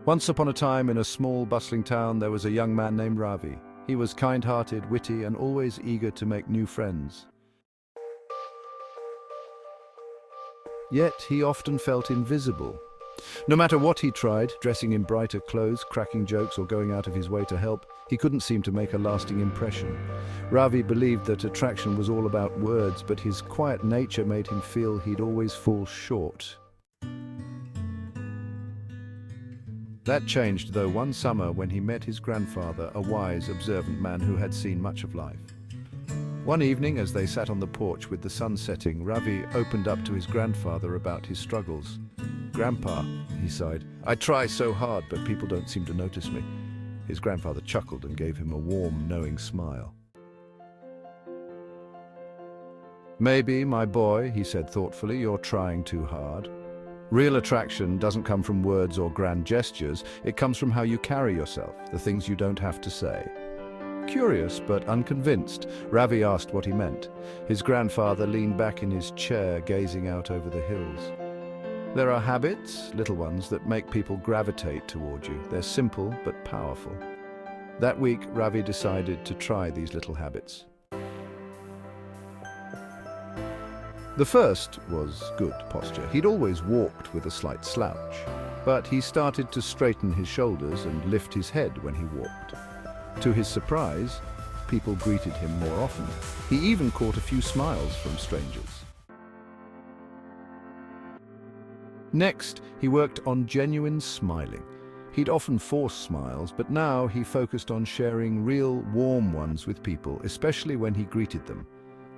Once upon a time, in a small, bustling town, there was a young man named Ravi. He was kind-hearted, witty, and always eager to make new friends. Yet he often felt invisible. No matter what he tried, dressing in brighter clothes, cracking jokes, or going out of his way to help, he couldn't seem to make a lasting impression. Ravi believed that attraction was all about words, but his quiet nature made him feel he'd always fall short. That changed, though, one summer when he met his grandfather, a wise, observant man who had seen much of life. One evening, as they sat on the porch with the sun setting, Ravi opened up to his grandfather about his struggles. "Grandpa," he sighed, "I try so hard, but people don't seem to notice me." His grandfather chuckled and gave him a warm, knowing smile. "Maybe, my boy," he said thoughtfully, "you're trying too hard. Real attraction doesn't come from words or grand gestures, it comes from how you carry yourself, the things you don't have to say." Curious but unconvinced, Ravi asked what he meant. His grandfather leaned back in his chair, gazing out over the hills. "There are habits, little ones, that make people gravitate toward you. They're simple but powerful." That week, Ravi decided to try these little habits. The first was good posture. He'd always walked with a slight slouch, but he started to straighten his shoulders and lift his head when he walked. To his surprise, people greeted him more often. He even caught a few smiles from strangers. Next, he worked on genuine smiling. He'd often force smiles, but now he focused on sharing real, warm ones with people, especially when he greeted them.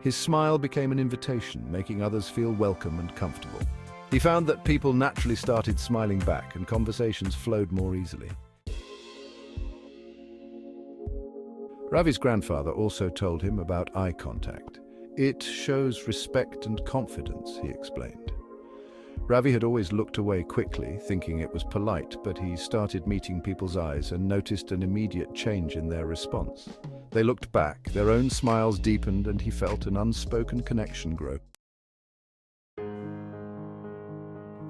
His smile became an invitation, making others feel welcome and comfortable. He found that people naturally started smiling back, and conversations flowed more easily. Ravi's grandfather also told him about eye contact. "It shows respect and confidence," he explained. Ravi had always looked away quickly, thinking it was polite, but he started meeting people's eyes and noticed an immediate change in their response. They looked back, their own smiles deepened, and he felt an unspoken connection grow.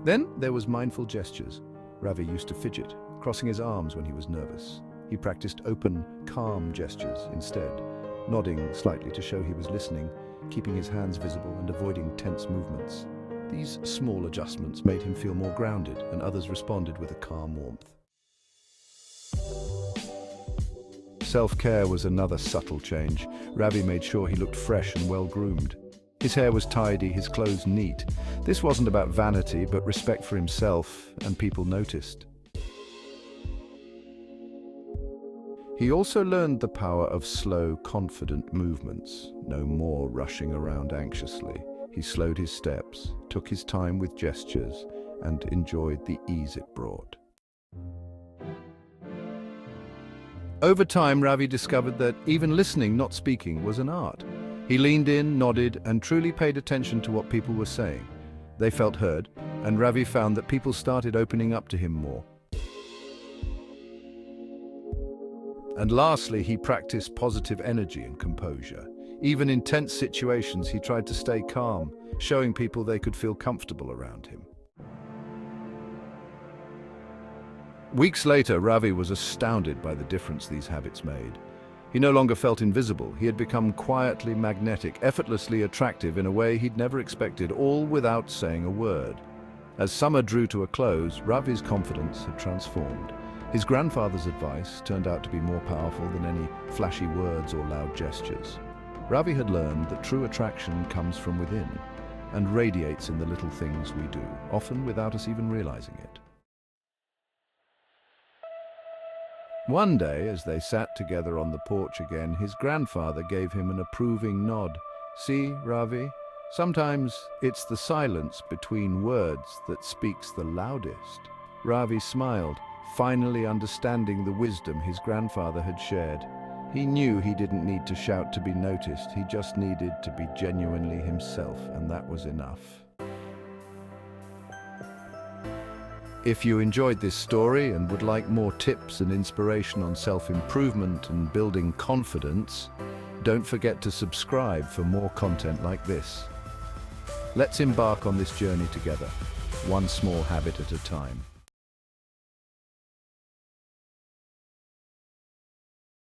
Then there was mindful gestures. Ravi used to fidget, crossing his arms when he was nervous. He practiced open, calm gestures instead, nodding slightly to show he was listening, keeping his hands visible and avoiding tense movements. These small adjustments made him feel more grounded, and others responded with a calm warmth. Self-care was another subtle change. Ravi made sure he looked fresh and well-groomed. His hair was tidy, his clothes neat. This wasn't about vanity, but respect for himself, and people noticed. He also learned the power of slow, confident movements. No more rushing around anxiously. He slowed his steps, took his time with gestures, and enjoyed the ease it brought. Over time, Ravi discovered that even listening, not speaking, was an art. He leaned in, nodded, and truly paid attention to what people were saying. They felt heard, and Ravi found that people started opening up to him more. And lastly, he practiced positive energy and composure. Even in tense situations, he tried to stay calm, showing people they could feel comfortable around him. Weeks later, Ravi was astounded by the difference these habits made. He no longer felt invisible. He had become quietly magnetic, effortlessly attractive in a way he'd never expected, all without saying a word. As summer drew to a close, Ravi's confidence had transformed. His grandfather's advice turned out to be more powerful than any flashy words or loud gestures. Ravi had learned that true attraction comes from within and radiates in the little things we do, often without us even realizing it. One day, as they sat together on the porch again, his grandfather gave him an approving nod. "See, Ravi, sometimes it's the silence between words that speaks the loudest." Ravi smiled, finally understanding the wisdom his grandfather had shared. He knew he didn't need to shout to be noticed, he just needed to be genuinely himself, and that was enough. If you enjoyed this story and would like more tips and inspiration on self-improvement and building confidence, don't forget to subscribe for more content like this. Let's embark on this journey together, one small habit at a time.